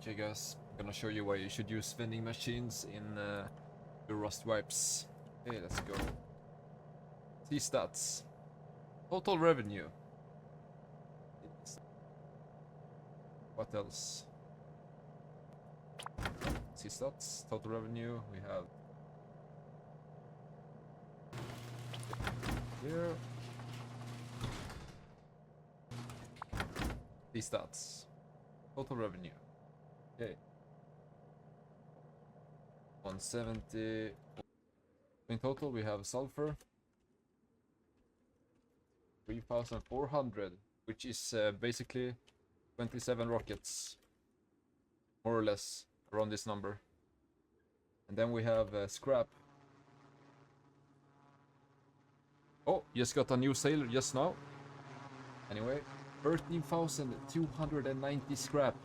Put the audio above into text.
Okay guys, I'm gonna show you why you should use vending machines in your rust wipes. Okay, let's go. See stats. Total revenue. What else? See stats, total revenue, we have here. See stats. Total revenue. Okay. 170. In total we have sulfur 3,400, which is basically 27 rockets, more or less around this number. And then we have scrap. Oh, just got a new sale just now. Anyway, 13,290 scrap.